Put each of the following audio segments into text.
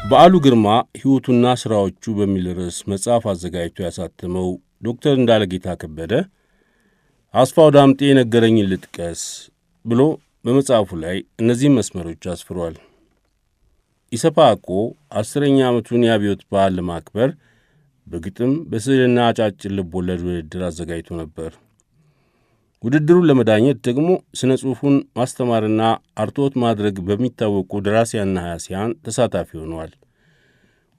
በዓሉ ግርማ ሕይወቱና ሥራዎቹ በሚል ርዕስ መጽሐፍ አዘጋጅቶ ያሳተመው ዶክተር እንዳለጌታ ከበደ አስፋው ዳምጤ የነገረኝን ልጥቀስ ብሎ በመጽሐፉ ላይ እነዚህን መስመሮች አስፍሯል። ኢሰፓኮ 10ኛ ዓመቱን የአብዮት በዓል ለማክበር በግጥም በስዕልና አጫጭር ልብ ወለድ ውድድር አዘጋጅቶ ነበር። ውድድሩን ለመዳኘት ደግሞ ስነ ጽሑፉን ማስተማርና አርትዖት ማድረግ በሚታወቁ ደራሲያንና ሀያሲያን ተሳታፊ ሆነዋል።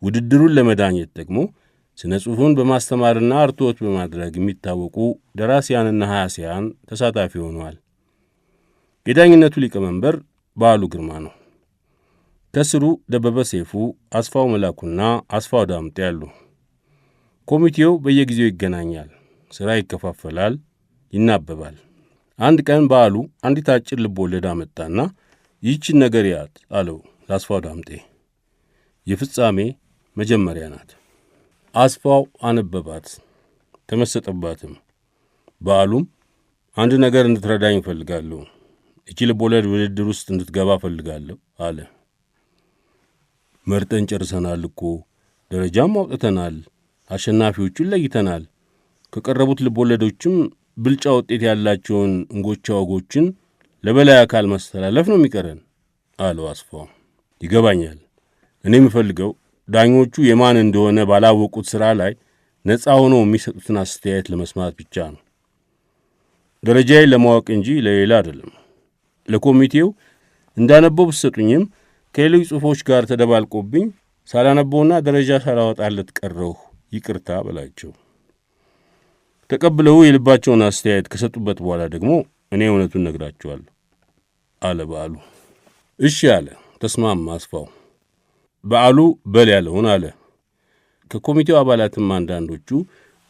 ውድድሩን ለመዳኘት ደግሞ ስነ ጽሑፉን በማስተማርና አርትዖት በማድረግ የሚታወቁ ደራሲያንና ሀያሲያን ተሳታፊ ሆነዋል። የዳኝነቱ ሊቀመንበር በዓሉ ግርማ ነው። ከስሩ ደበበ ሰይፉ፣ አስፋው መላኩና አስፋው ዳምጤ ያሉ። ኮሚቴው በየጊዜው ይገናኛል፣ ሥራ ይከፋፈላል፣ ይናበባል። አንድ ቀን በዓሉ አንዲት አጭር ልብ ወለድ አመጣና ይህችን ነገር ያት አለው ለአስፋው ዳምጤ። የፍጻሜ መጀመሪያ ናት። አስፋው አነበባት፣ ተመሰጠባትም። በዓሉም አንድ ነገር እንድትረዳኝ እፈልጋለሁ፣ እቺ ልብ ወለድ ውድድር ውስጥ እንድትገባ እፈልጋለሁ አለ። መርጠን ጨርሰናል እኮ፣ ደረጃም አውጥተናል፣ አሸናፊዎቹን ለይተናል። ከቀረቡት ልብ ወለዶችም ብልጫ ውጤት ያላቸውን እንጎቻ ወጎችን ለበላይ አካል ማስተላለፍ ነው የሚቀረን አለው አስፋው። ይገባኛል። እኔ የምፈልገው ዳኞቹ የማን እንደሆነ ባላወቁት ሥራ ላይ ነፃ ሆነው የሚሰጡትን አስተያየት ለመስማት ብቻ ነው። ደረጃዬን ለማወቅ እንጂ ለሌላ አይደለም። ለኮሚቴው እንዳነበው ብትሰጡኝም ከሌሎች ጽሑፎች ጋር ተደባልቆብኝ ሳላነበውና ደረጃ ሳላወጣለት ቀረሁ፣ ይቅርታ በላቸው። ተቀብለው የልባቸውን አስተያየት ከሰጡበት በኋላ ደግሞ እኔ እውነቱን ነግራቸዋለሁ አለ በዓሉ። እሺ አለ፣ ተስማማ አስፋው። በዓሉ በል ያለውን አለ። ከኮሚቴው አባላትም አንዳንዶቹ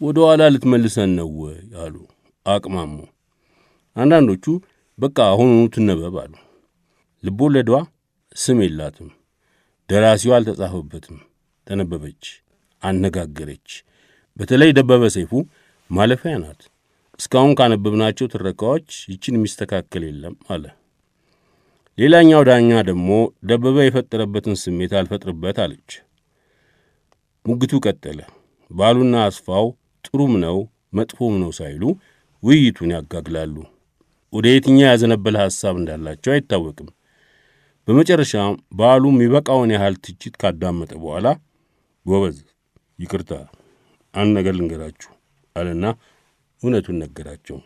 ወደ ኋላ ልትመልሰን ነው ወይ አሉ፣ አቅማሙ። አንዳንዶቹ በቃ አሁኑኑ ትነበብ አሉ። ልብ ወለዷ ስም የላትም፣ ደራሲው አልተጻፈበትም። ተነበበች፣ አነጋገረች። በተለይ ደበበ ሰይፉ ማለፊያ ናት። እስካሁን ካነበብናቸው ትረካዎች ይችን የሚስተካከል የለም አለ። ሌላኛው ዳኛ ደግሞ ደበበ የፈጠረበትን ስሜት አልፈጥርበት አለች። ሙግቱ ቀጠለ። በዓሉና አስፋው ጥሩም ነው መጥፎም ነው ሳይሉ ውይይቱን ያጋግላሉ። ወደ የትኛው ያዘነበለ ሐሳብ እንዳላቸው አይታወቅም። በመጨረሻም በዓሉ የሚበቃውን ያህል ትችት ካዳመጠ በኋላ ጎበዝ፣ ይቅርታ፣ አንድ ነገር ልንገራችሁ አለና እውነቱን ነገራቸው።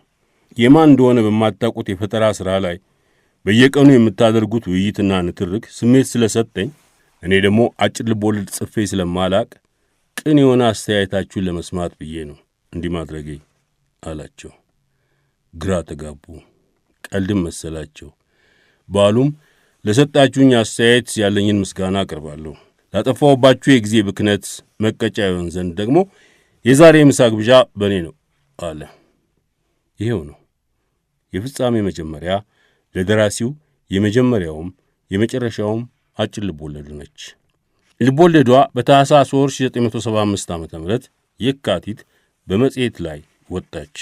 የማን እንደሆነ በማታውቁት የፈጠራ ሥራ ላይ በየቀኑ የምታደርጉት ውይይትና ንትርክ ስሜት ስለሰጠኝ፣ እኔ ደግሞ አጭር ልብ ወለድ ጽፌ ስለማላቅ ቅን የሆነ አስተያየታችሁን ለመስማት ብዬ ነው እንዲህ ማድረጌ አላቸው። ግራ ተጋቡ፣ ቀልድም መሰላቸው። በዓሉም ለሰጣችሁኝ አስተያየት ያለኝን ምስጋና አቀርባለሁ። ላጠፋሁባችሁ የጊዜ ብክነት መቀጫ ይሆን ዘንድ ደግሞ የዛሬ ምሳ ግብዣ በእኔ ነው አለ። ይሄው ነው የፍጻሜ መጀመሪያ፣ ለደራሲው የመጀመሪያውም የመጨረሻውም አጭር ልብ ወለድ ነች። ልብ ወለዷ በታኅሳስ 1975 ዓ.ም የካቲት በመጽሔት ላይ ወጣች።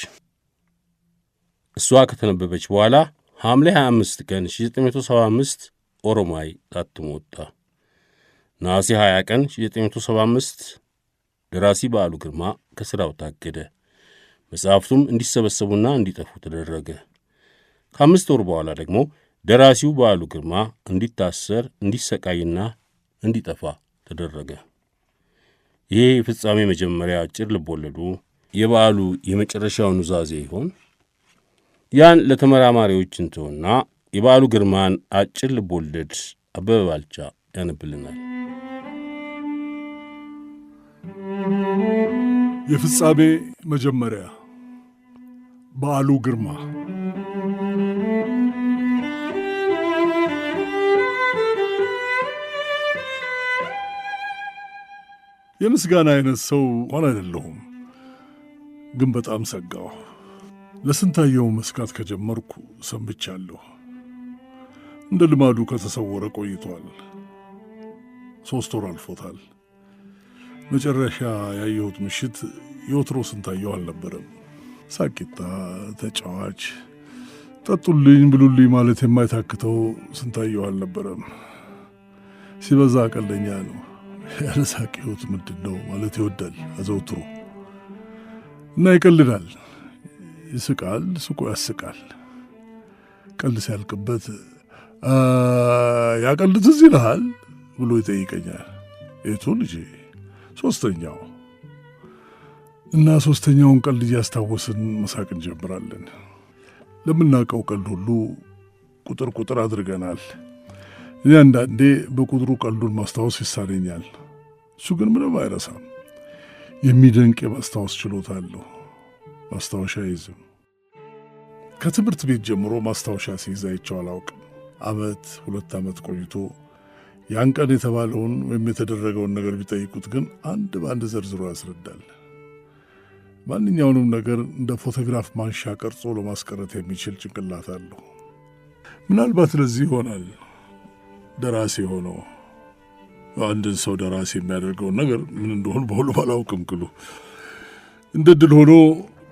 እሷ ከተነበበች በኋላ ሐምሌ 25 ቀን 1975 ኦሮማይ ታትሞ ወጣ። ነሐሴ 20 ቀን 1975 ደራሲ በዓሉ ግርማ ከሥራው ታገደ። መጽሐፍቱም እንዲሰበሰቡና እንዲጠፉ ተደረገ። ከ5 ወር በኋላ ደግሞ ደራሲው በዓሉ ግርማ እንዲታሰር፣ እንዲሰቃይና እንዲጠፋ ተደረገ። ይሄ የፍጻሜ መጀመሪያ አጭር ልብ ወለዱ የበዓሉ የመጨረሻው ኑዛዜ ይሆን? ያን ለተመራማሪዎች እንተውና የበዓሉ ግርማን አጭር ልብ ወለድ አበበ ባልቻ ያነብልናል። የፍጻሜ መጀመሪያ በዓሉ ግርማ። የምስጋና አይነት ሰው እንኳን አይደለሁም፣ ግን በጣም ሰጋሁ። ለስንታየው መስጋት ከጀመርኩ ሰንብቻለሁ። እንደ ልማዱ ከተሰወረ ቆይቷል። 3 ወር አልፎታል። መጨረሻ ያየሁት ምሽት የወትሮ ስንታየው አልነበረም። ሳቂታ፣ ተጫዋች፣ ጠጡልኝ ብሉልኝ ማለት የማይታክተው ስንታየው አልነበረም። ሲበዛ ቀልደኛ ነው። ያለ ሳቅ ሕይወት ምንድን ነው ማለት ይወዳል አዘውትሮ እና ይቀልዳል፣ ይስቃል፣ ስቆ ያስቃል። ቀልድ ሲያልቅበት ያቀልድ ትዝ ይልሃል ብሎ ይጠይቀኛል። የቱ ልጄ? ሶስተኛው። እና ሶስተኛውን ቀልድ እያስታወስን መሳቅ እንጀምራለን። ለምናውቀው ቀልድ ሁሉ ቁጥር አድርገናል። እኔ አንዳንዴ በቁጥሩ ቀልዱን ማስታወስ ይሳነኛል። እሱ ግን ምንም አይረሳም። የሚደንቅ የማስታወስ ችሎታ አለው። ማስታወሻ ይዝም። ከትምህርት ቤት ጀምሮ ማስታወሻ ሲይዝ አይቼው አላውቅም። 2 ዓመት ቆይቶ ያን ቀን የተባለውን ወይም የተደረገውን ነገር ቢጠይቁት ግን አንድ በአንድ ዘርዝሮ ያስረዳል። ማንኛውንም ነገር እንደ ፎቶግራፍ ማንሻ ቀርጾ ለማስቀረት የሚችል ጭንቅላት አለው። ምናልባት ለዚህ ይሆናል ደራሲ ሆነው። አንድን ሰው ደራሲ የሚያደርገውን ነገር ምን እንደሆነ በሁሉ ባላውቅም ቅሉ እንደ ድል ሆኖ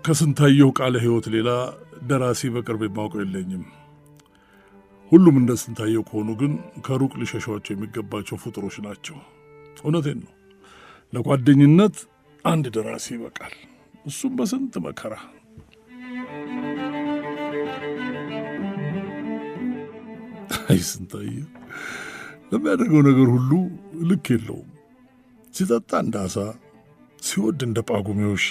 ከስንታየሁ ቃለ ሕይወት ሌላ ደራሲ በቅርብ የማውቀው የለኝም። ሁሉም እንደ ስንታየሁ ከሆኑ ግን ከሩቅ ሊሸሿቸው የሚገባቸው ፍጡሮች ናቸው። እውነቴን ነው። ለጓደኝነት አንድ ደራሲ ይበቃል፣ እሱም በስንት መከራ። አይ ስንታየሁ ለሚያደርገው ነገር ሁሉ ልክ የለውም። ሲጠጣ እንደ አሳ፣ ሲወድ እንደ ጳጉሜ ውሻ፣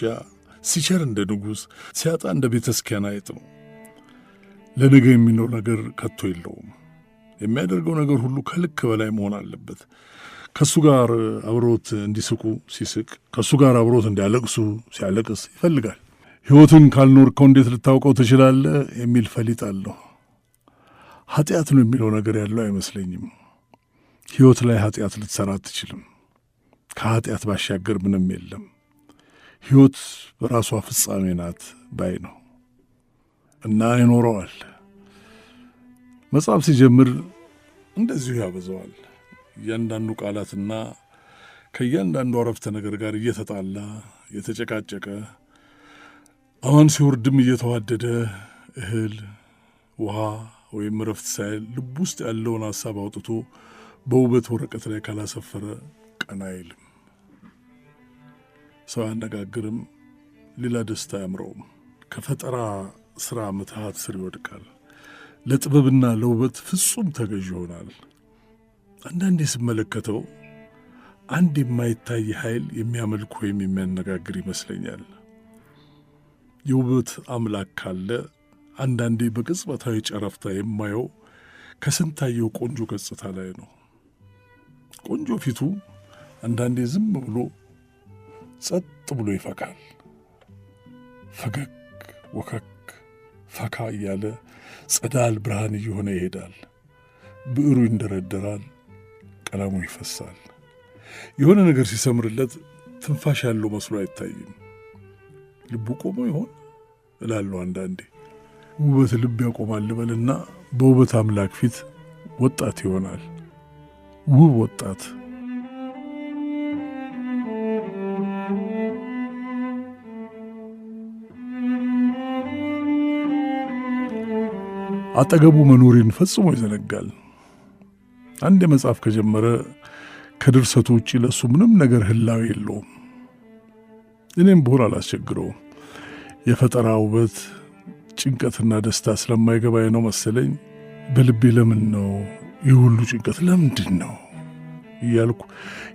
ሲቸር እንደ ንጉሥ፣ ሲያጣ እንደ ቤተስኪያን አይጥ ነው። ለነገ የሚኖር ነገር ከቶ የለውም። የሚያደርገው ነገር ሁሉ ከልክ በላይ መሆን አለበት። ከእሱ ጋር አብሮት እንዲስቁ ሲስቅ፣ ከእሱ ጋር አብሮት እንዲያለቅሱ ሲያለቅስ ይፈልጋል። ሕይወትን ካልኖርከው እንዴት ልታውቀው ትችላለህ የሚል ፈሊጥ አለሁ። ኃጢአት ነው የሚለው ነገር ያለው አይመስለኝም። ሕይወት ላይ ኃጢአት ልትሠራ አትችልም። ከኃጢአት ባሻገር ምንም የለም። ሕይወት በራሷ ፍጻሜ ናት ባይ ነው እና ይኖረዋል። መጽሐፍ ሲጀምር እንደዚሁ ያበዛዋል። እያንዳንዱ ቃላትና ከእያንዳንዱ አረፍተ ነገር ጋር እየተጣላ እየተጨቃጨቀ፣ አሁን ሲወርድም እየተዋደደ እህል ውሃ ወይም ረፍት ሳይል ልብ ውስጥ ያለውን ሐሳብ አውጥቶ በውበት ወረቀት ላይ ካላሰፈረ ቀና አይልም። ሰው አያነጋግርም፣ ሌላ ደስታ አያምረውም። ከፈጠራ ሥራ ምትሃት ስር ይወድቃል። ለጥበብና ለውበት ፍጹም ተገዥ ይሆናል። አንዳንዴ ስመለከተው አንድ የማይታይ ኃይል የሚያመልክ ወይም የሚያነጋግር ይመስለኛል። የውበት አምላክ ካለ አንዳንዴ በቅጽበታዊ ጨረፍታ የማየው ከስንታየሁ ቆንጆ ገጽታ ላይ ነው። ቆንጆ ፊቱ አንዳንዴ ዝም ብሎ ጸጥ ብሎ ይፈካል። ፈገግ ወከክ ፈካ እያለ ጸዳል ብርሃን እየሆነ ይሄዳል። ብዕሩ ይንደረደራል፣ ቀለሙ ይፈሳል። የሆነ ነገር ሲሰምርለት ትንፋሽ ያለው መስሎ አይታይም። ልቡ ቆሞ ይሆን እላለሁ አንዳንዴ። ውበት ልብ ያቆማል ልበልና በውበት አምላክ ፊት ወጣት ይሆናል። ውብ ወጣት። አጠገቡ መኖሬን ፈጽሞ ይዘነጋል። አንድ መጽሐፍ ከጀመረ ከድርሰቱ ውጪ ለሱ ምንም ነገር ህላዊ የለውም። እኔም ብሆን አላስቸግረውም። የፈጠራ ውበት ጭንቀትና ደስታ ስለማይገባኝ ነው መሰለኝ በልቤ ለምን ነው ይህ ሁሉ ጭንቀት ለምንድን ነው እያልኩ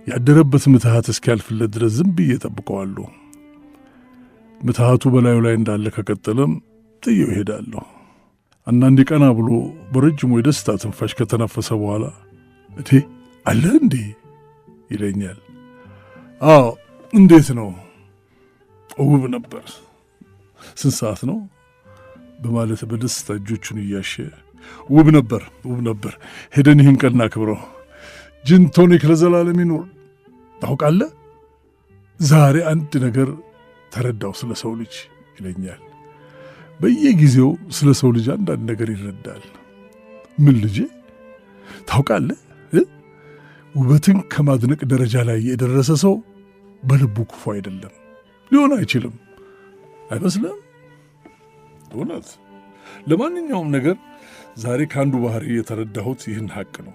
ያደረበት ምትሃት እስኪያልፍለት ድረስ ዝም ብዬ ጠብቀዋለሁ። ምትሃቱ በላዩ ላይ እንዳለ ከቀጠለም ጥዬው እሄዳለሁ። አንዳንዴ ቀና ብሎ በረጅሙ የደስታ ትንፋሽ ከተነፈሰ በኋላ እቴ አለ እንዴ ይለኛል። አዎ እንዴት ነው? ውብ ነበር። ስንት ሰዓት ነው? በማለት በደስታ እጆቹን እያሸ ውብ ነበር። ሄደን ይህን ቀን እናክብረው። ጂን ቶኒክ ለዘላለም ይኑር። ታውቃለህ ዛሬ አንድ ነገር ተረዳው ስለ ሰው ልጅ ይለኛል። በየጊዜው ስለ ሰው ልጅ አንዳንድ ነገር ይረዳል። ምን ልጄ? ታውቃለህ ውበትን ከማድነቅ ደረጃ ላይ የደረሰ ሰው በልቡ ክፉ አይደለም፣ ሊሆን አይችልም። አይመስልም? እውነት። ለማንኛውም ነገር ዛሬ ከአንዱ ባህሪ የተረዳሁት ይህን ሐቅ ነው።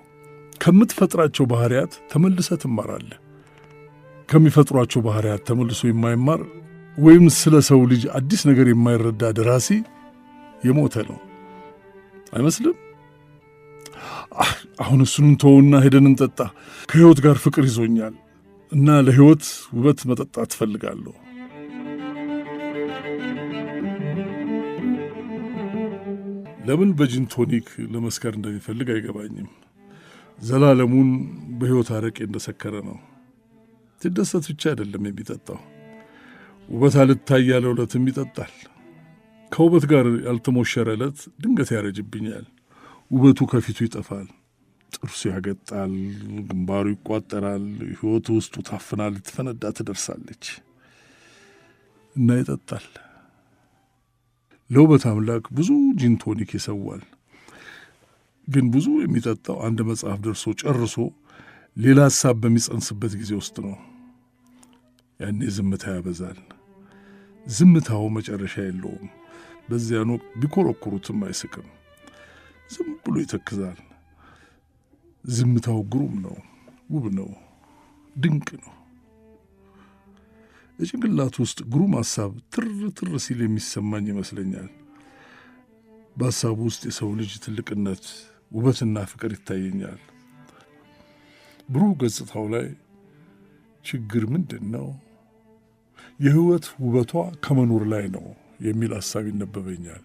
ከምትፈጥራቸው ባህሪያት ተመልሰህ ትማራለህ። ከሚፈጥሯቸው ባህሪያት ተመልሶ የማይማር ወይም ስለ ሰው ልጅ አዲስ ነገር የማይረዳ ደራሲ የሞተ ነው አይመስልም? አሁን እሱንም ተውና ሄደን እንጠጣ። ከሕይወት ጋር ፍቅር ይዞኛል እና ለሕይወት ውበት መጠጣት እፈልጋለሁ። ለምን በጂን ቶኒክ ለመስከር እንደሚፈልግ አይገባኝም። ዘላለሙን በሕይወት አረቄ እንደሰከረ ነው። ትደሰት ብቻ አይደለም የሚጠጣው፣ ውበት አልታይ ያለ ዕለትም ይጠጣል። ከውበት ጋር ያልተሞሸረ ዕለት ድንገት ያረጅብኛል። ውበቱ ከፊቱ ይጠፋል፣ ጥርሱ ያገጣል፣ ግንባሩ ይቋጠራል፣ ሕይወቱ ውስጡ ታፍና ልትፈነዳ ትደርሳለች እና ይጠጣል። ለውበት አምላክ ብዙ ጂን ቶኒክ ይሰዋል። ግን ብዙ የሚጠጣው አንድ መጽሐፍ ደርሶ ጨርሶ ሌላ ሐሳብ በሚጸንስበት ጊዜ ውስጥ ነው። ያኔ ዝምታ ያበዛል። ዝምታው መጨረሻ የለውም። በዚያን ወቅት ቢኮረኩሩትም አይስቅም፣ ዝም ብሎ ይተክዛል። ዝምታው ግሩም ነው፣ ውብ ነው፣ ድንቅ ነው። የጭንቅላት ውስጥ ግሩም ሐሳብ ትር ትር ሲል የሚሰማኝ ይመስለኛል። በሐሳቡ ውስጥ የሰው ልጅ ትልቅነት፣ ውበትና ፍቅር ይታየኛል። ብሩህ ገጽታው ላይ ችግር ምንድን ነው? የሕይወት ውበቷ ከመኖር ላይ ነው የሚል ሐሳብ ይነበበኛል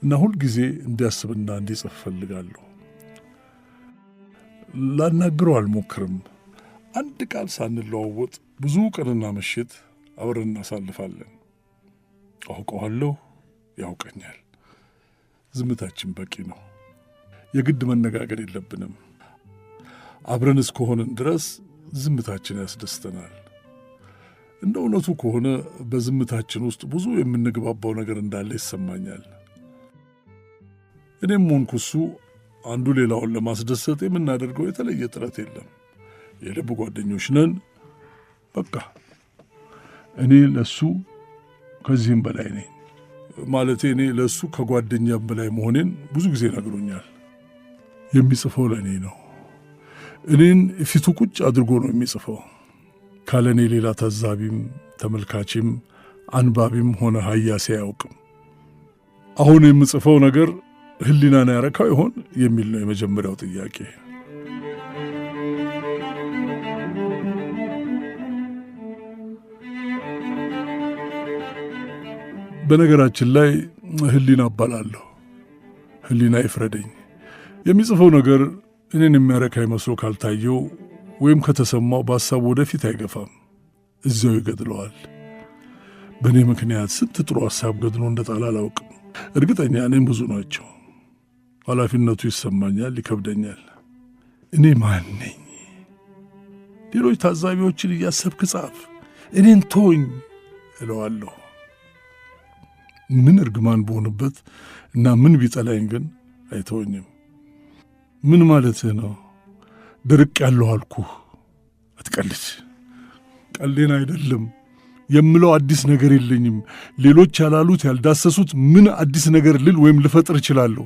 እና ሁልጊዜ እንዲያስብና እንዲጽፍ እፈልጋለሁ። ላናግረው አልሞክርም። አንድ ቃል ሳንለዋወጥ ብዙ ቀንና ምሽት አብረን እናሳልፋለን። አውቀዋለሁ፣ ያውቀኛል። ዝምታችን በቂ ነው። የግድ መነጋገር የለብንም። አብረን እስከሆንን ድረስ ዝምታችን ያስደስተናል። እንደ እውነቱ ከሆነ በዝምታችን ውስጥ ብዙ የምንግባባው ነገር እንዳለ ይሰማኛል። እኔም ሆንኩ እሱ አንዱ ሌላውን ለማስደሰት የምናደርገው የተለየ ጥረት የለም። የልብ ጓደኞች ነን። በቃ እኔ ለሱ ከዚህም በላይ ነኝ። ማለቴ እኔ ለሱ ከጓደኛም በላይ መሆኔን ብዙ ጊዜ ነግሮኛል። የሚጽፈው ለእኔ ነው። እኔን ፊቱ ቁጭ አድርጎ ነው የሚጽፈው። ካለ እኔ ሌላ ታዛቢም ተመልካችም አንባቢም ሆነ ሀያሴ አያውቅም። አሁን የምጽፈው ነገር ሕሊናን ያረካው ይሆን የሚል ነው የመጀመሪያው ጥያቄ። በነገራችን ላይ ሕሊና እባላለሁ። ሕሊና ይፍረደኝ። የሚጽፈው ነገር እኔን የሚያረካ መስሎ ካልታየው ወይም ከተሰማው በሐሳቡ ወደፊት አይገፋም፣ እዚያው ይገድለዋል። በእኔ ምክንያት ስንት ጥሩ ሐሳብ ገድሎ እንደጣል አላውቅም። እርግጠኛ እኔም ብዙ ናቸው። ኃላፊነቱ ይሰማኛል፣ ይከብደኛል። እኔ ማን ነኝ? ሌሎች ታዛቢዎችን እያሰብክ ጻፍ፣ እኔን ተወኝ እለዋለሁ። ምን እርግማን በሆንበት እና ምን ቢጠላኝ ግን አይተወኝም። ምን ማለትህ ነው? ድርቅ ያለሁ አልኩህ። አትቀልድ። ቀልዴን አይደለም የምለው አዲስ ነገር የለኝም። ሌሎች ያላሉት ያልዳሰሱት ምን አዲስ ነገር ልል ወይም ልፈጥር እችላለሁ?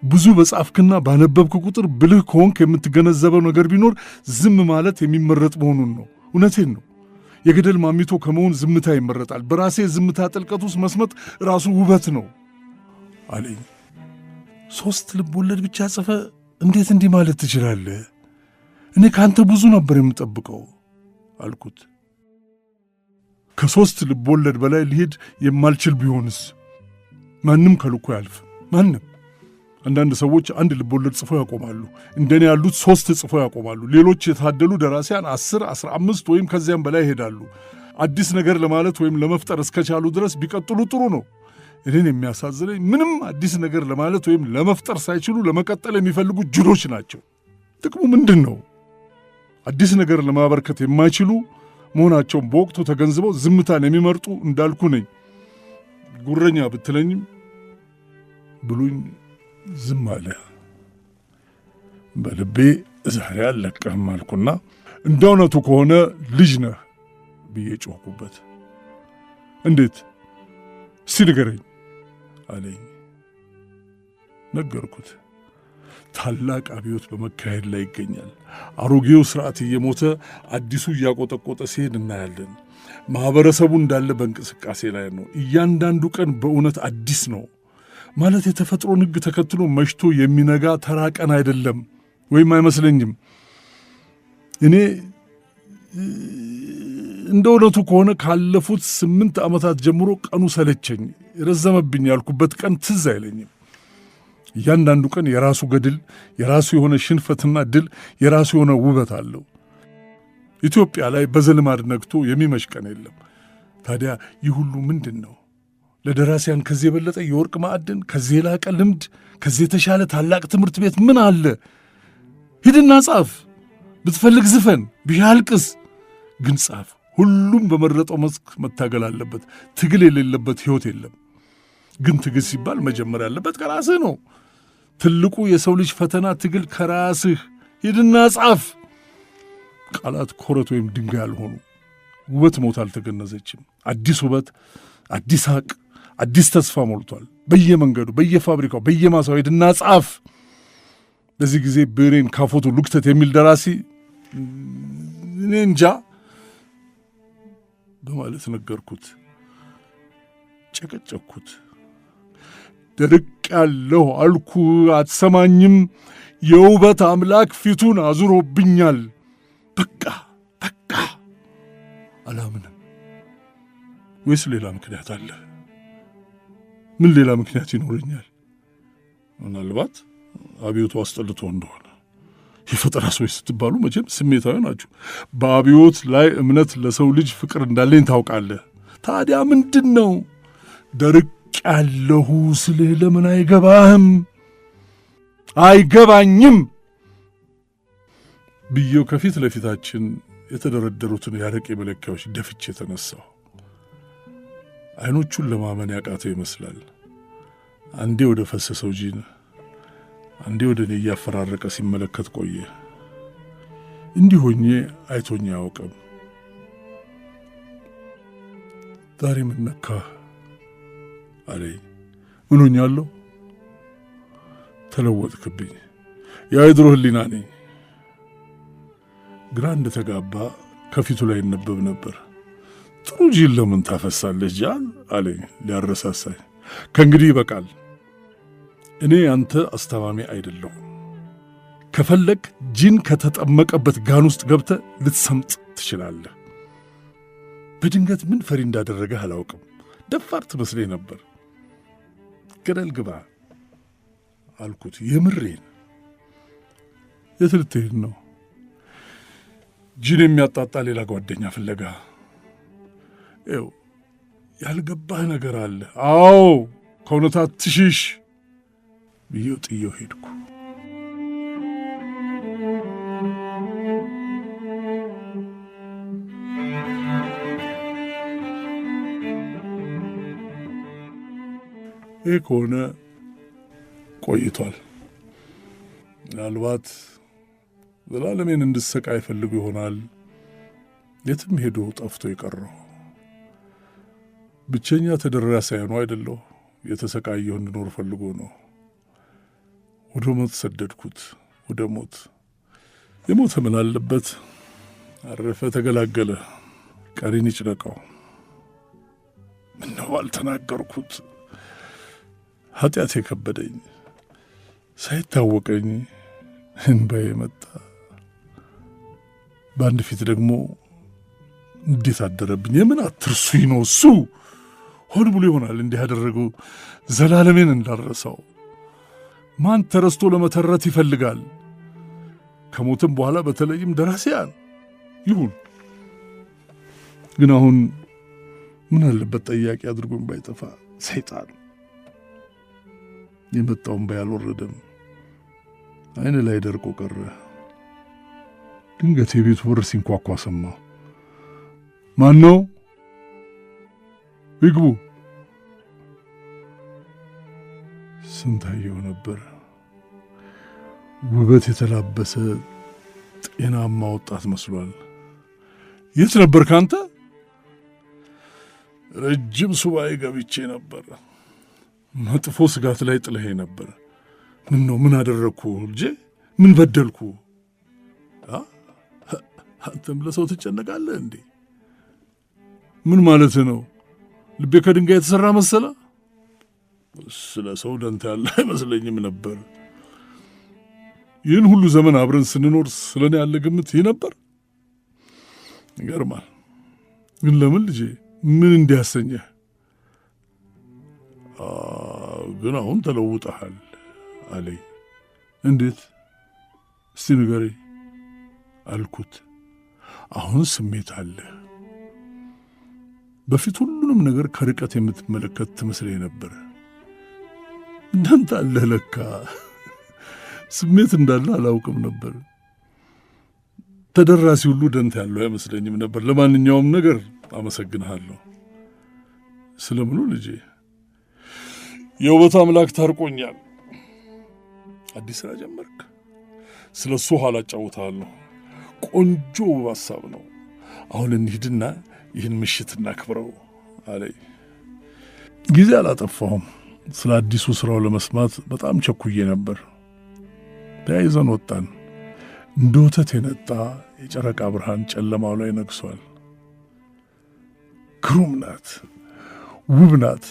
ብዙ በጻፍክና ባነበብክ ቁጥር ብልህ ከሆንክ የምትገነዘበው ነገር ቢኖር ዝም ማለት የሚመረጥ መሆኑን ነው። እውነቴን ነው። የገደል ማሚቶ ከመሆን ዝምታ ይመረጣል። በራሴ ዝምታ ጥልቀት ውስጥ መስመጥ ራሱ ውበት ነው አለኝ። 3 ልብ ወለድ ብቻ ጽፈ እንዴት እንዲህ ማለት ትችላለህ? እኔ ከአንተ ብዙ ነበር የምጠብቀው አልኩት። ከ3 ልብ ወለድ በላይ ሊሄድ የማልችል ቢሆንስ? ማንም ከልኮ ያልፍ ማንም። አንዳንድ ሰዎች 1 ልብ ወለድ ጽፎ ያቆማሉ። እንደኔ ያሉት 3 ጽፎ ያቆማሉ። ሌሎች የታደሉ ደራሲያን 10፣ 15 ወይም ከዚያም በላይ ይሄዳሉ። አዲስ ነገር ለማለት ወይም ለመፍጠር እስከቻሉ ድረስ ቢቀጥሉ ጥሩ ነው። እኔን የሚያሳዝነኝ ምንም አዲስ ነገር ለማለት ወይም ለመፍጠር ሳይችሉ ለመቀጠል የሚፈልጉ ጅሎች ናቸው። ጥቅሙ ምንድን ነው? አዲስ ነገር ለማበርከት የማይችሉ መሆናቸውን በወቅቱ ተገንዝበው ዝምታን የሚመርጡ እንዳልኩ ነኝ። ጉረኛ ብትለኝም ብሉኝ ዝም አለ። በልቤ ዛሬ አልለቀህም አልኩና እንደ እውነቱ ከሆነ ልጅ ነህ ብዬ ጮኽኩበት። እንዴት እስቲ ንገረኝ አለኝ። ነገርኩት። ታላቅ አብዮት በመካሄድ ላይ ይገኛል። አሮጌው ስርዓት እየሞተ አዲሱ እያቆጠቆጠ ሲሄድ እናያለን። ማህበረሰቡ እንዳለ በእንቅስቃሴ ላይ ነው። እያንዳንዱ ቀን በእውነት አዲስ ነው ማለት የተፈጥሮን ሕግ ተከትሎ መሽቶ የሚነጋ ተራ ቀን አይደለም፣ ወይም አይመስለኝም። እኔ እንደ እውነቱ ከሆነ ካለፉት 8 ዓመታት ጀምሮ ቀኑ ሰለቸኝ፣ ረዘመብኝ ያልኩበት ቀን ትዝ አይለኝም። እያንዳንዱ ቀን የራሱ ገድል፣ የራሱ የሆነ ሽንፈትና ድል፣ የራሱ የሆነ ውበት አለው። ኢትዮጵያ ላይ በዘልማድ ነግቶ የሚመሽ ቀን የለም። ታዲያ ይህ ሁሉ ምንድን ነው? ለደራሲያን ከዚህ የበለጠ የወርቅ ማዕድን፣ ከዚህ የላቀ ልምድ፣ ከዚህ የተሻለ ታላቅ ትምህርት ቤት ምን አለ? ሂድና ጻፍ፣ ብትፈልግ ዝፈን፣ ቢሻ አልቅስ፣ ግን ጻፍ። ሁሉም በመረጠው መስክ መታገል አለበት። ትግል የሌለበት ሕይወት የለም። ግን ትግል ሲባል መጀመር ያለበት ከራስህ ነው። ትልቁ የሰው ልጅ ፈተና ትግል ከራስህ። ሂድና ጻፍ። ቃላት ኮረት ወይም ድንጋይ አልሆኑ። ውበት ሞት አልተገነዘችም። አዲስ ውበት፣ አዲስ ሀቅ፣ አዲስ ተስፋ ሞልቷል። በየመንገዱ፣ በየፋብሪካው፣ በየማሳው ሂድና ጻፍ። በዚህ ጊዜ ብሬን ካፎቱ ሉክተት የሚል ደራሲ እኔ እንጃ በማለት ነገርኩት፣ ጨቀጨኩት። ደርቅ ያለሁ አልኩ፣ አትሰማኝም። የውበት አምላክ ፊቱን አዙሮብኛል። በቃ አላምንም። ወይስ ሌላ ምክንያት አለ? ምን ሌላ ምክንያት ይኖረኛል? ምናልባት አብዮቱ አስጠልቶ እንደሆነ። የፈጠራ ሰዎች ስትባሉ መቼም ስሜታዊ ናችሁ። በአብዮት ላይ እምነት፣ ለሰው ልጅ ፍቅር እንዳለኝ ታውቃለህ። ታዲያ ምንድን ነው? ደርቅ ያለሁ ስልህ ለምን አይገባህም? አይገባኝም ብዬው ከፊት ለፊታችን የተደረደሩትን የአረቄ መለኪያዎች ደፍቼ የተነሳሁ። አይኖቹን ለማመን ያቃተው ይመስላል። አንዴ ወደ ፈሰሰው ጂን፣ አንዴ ወደ እኔ እያፈራረቀ ሲመለከት ቆየ። እንዲህ ሆኜ አይቶኝ አያውቅም። ዛሬ ምን ነካህ አለኝ። ምን ሆኛለሁ? ተለወጥክብኝ። የድሮ ህሊና ነኝ። ግራ እንደተጋባ ከፊቱ ላይ ይነበብ ነበር። ጥሩ ጂን ለምን ታፈሳለህ ጃን አለኝ ሊያረሳሳኝ። ከእንግዲህ ይበቃል። እኔ አንተ አስተማሚ አይደለሁም። ከፈለግ ጂን ከተጠመቀበት ጋን ውስጥ ገብተህ ልትሰምጥ ትችላለህ። በድንገት ምን ፈሪ እንዳደረገህ አላውቅም። ደፋር ትመስለኝ ነበር። ገደል ግባ አልኩት። የምሬን። የት ልትሄድ ነው? ጂን የሚያጣጣ ሌላ ጓደኛ ፍለጋ። ይኸው ያልገባህ ነገር አለ። አዎ ከእውነታ ትሽሽ ብዬው ጥዬው ሄድኩ። ይህ ከሆነ ቆይቷል። ምናልባት ዘላለሜን እንድሰቃይ ይፈልጉ ይሆናል። የትም ሄዶ ጠፍቶ የቀረው ብቸኛ ተደራሳይ ነው አይደለሁ። የተሰቃየሁ እንድኖር ፈልጎ ነው። ወደ ሞት ሰደድኩት። ወደ ሞት። የሞተ ምን አለበት? አረፈ፣ ተገላገለ። ቀሪን ይጭነቀው። ምነው አልተናገርኩት? ኃጢአት የከበደኝ ሳይታወቀኝ እንባዬ መጣ። በአንድ ፊት ደግሞ እንዴት አደረብኝ። የምን አትርሱኝ ነው እሱ። ሆን ብሎ ይሆናል እንዲህ ያደረገው። ዘላለሜን እንዳረሳው ማን ተረስቶ ለመተረት ይፈልጋል? ከሞትም በኋላ በተለይም ደራሲያን ይሁን። ግን አሁን ምን አለበት ጠያቂ አድርጎን ባይጠፋ። ሰይጣን የመጣውን ባያልወረደም አይን ላይ ደርቆ ቀረ። ድንገት የቤቱ በር ሲንኳኳ ሰማሁ። ማን ነው? ይግቡ። ስንታየው ነበር። ውበት የተላበሰ ጤናማ ወጣት መስሏል። የት ነበር ካንተ? ረጅም ሱባኤ ገብቼ ነበር። መጥፎ ስጋት ላይ ጥለኸኝ ነበር። ምን ነው? ምን አደረግኩ ልጄ? ምን በደልኩ? አንተም ለሰው ትጨነቃለህ እንዴ? ምን ማለት ነው? ልቤ ከድንጋይ የተሠራ መሰለ? ስለ ሰው ደንታ ያለ አይመስለኝም ነበር። ይህን ሁሉ ዘመን አብረን ስንኖር ስለ እኔ ያለ ግምት ይህ ነበር? ይገርማል። ግን ለምን ልጄ? ምን እንዲያሰኘህ? ግን አሁን ተለውጠሃል አለኝ። እንዴት? እስቲ ንገረኝ አልኩት። አሁን ስሜት አለ። በፊት ሁሉንም ነገር ከርቀት የምትመለከት ትመስለኝ ነበር። ደንታ አለህ ለካ። ስሜት እንዳለ አላውቅም ነበር። ተደራሲ ሁሉ ደንታ ያለው አይመስለኝም ነበር። ለማንኛውም ነገር አመሰግንሃለሁ። ስለምኑ ልጄ? የውበት አምላክ ታርቆኛል። አዲስ ስራ ጀመርክ? ስለ እሱ ኋላ አጫውትሃለሁ። ቆንጆ ሐሳብ ነው። አሁን እንሂድና ይህን ምሽት እናክብረው አለኝ። ጊዜ አላጠፋሁም። ስለ አዲሱ ሥራው ለመስማት በጣም ቸኩዬ ነበር። ተያይዘን ወጣን። እንደ ወተት የነጣ የጨረቃ ብርሃን ጨለማው ላይ ነግሷል። ግሩም ናት፣ ውብ ናት።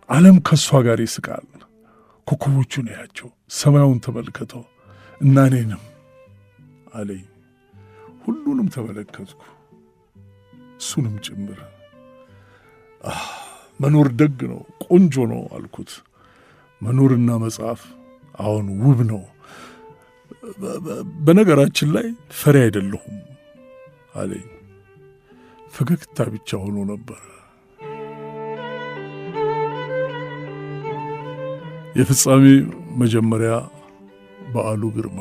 ዓለም ከእሷ ጋር ይስቃል። ኮከቦቹን ያቸው፣ ሰማዩን ተመልከተው እና እኔንም አለኝ። ሁሉንም ተመለከትኩ፣ እሱንም ጭምር። መኖር ደግ ነው፣ ቆንጆ ነው አልኩት። መኖርና መጽሐፍ አሁን ውብ ነው። በነገራችን ላይ ፈሪ አይደለሁም አለኝ። ፈገግታ ብቻ ሆኖ ነበር። የፍጻሜ መጀመሪያ በዓሉ ግርማ